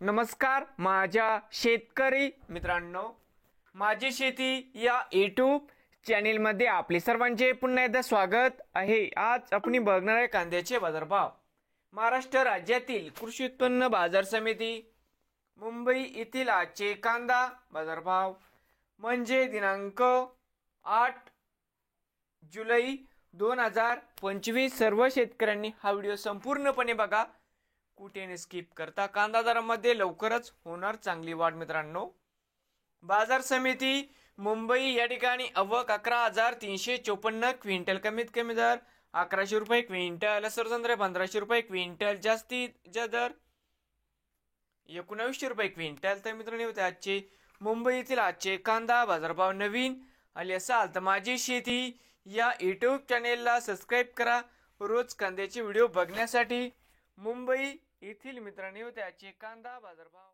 नमस्कार माझ्या शेतकरी मित्रांनो, माझी शेती या यूट्यूब चॅनेलमध्ये आपले सर्वांचे पुन्हा एकदा स्वागत आहे। आज आपण बघणार आहे कांद्याचे बाजारभाव। महाराष्ट्र राज्यातील कृषी उत्पन्न बाजार समिती मुंबई येथील आजचे कांदा बाजारभाव म्हणजे दिनांक 8 जुलै 2025। सर्व शेतकऱ्यांनी हा व्हिडिओ संपूर्णपणे बघा, कुठेही स्किप करता। कांदा दरामध्ये लवकरच होणार चांगली वाढ मित्रांनो। बाजार समिती मुंबई या ठिकाणी आवक 11,354 क्विंटल, कमीत कमी दर 1100 रुपये क्विंटल, सरसंद्रे 1500 रुपये क्विंटल, जास्तीत दर 1900 रुपये क्विंटल। तर मित्रांनो होते आजचे मुंबई येथील आजचे कांदा बाजारभाव। नवीन आले असाल तर माझी शेती या यूट्यूब चॅनेलला सबस्क्राईब करा रोज कांद्याचे व्हिडिओ बघण्यासाठी। मुंबई येथील मित्रांनो होते आजचे कांदा बाजारभाव।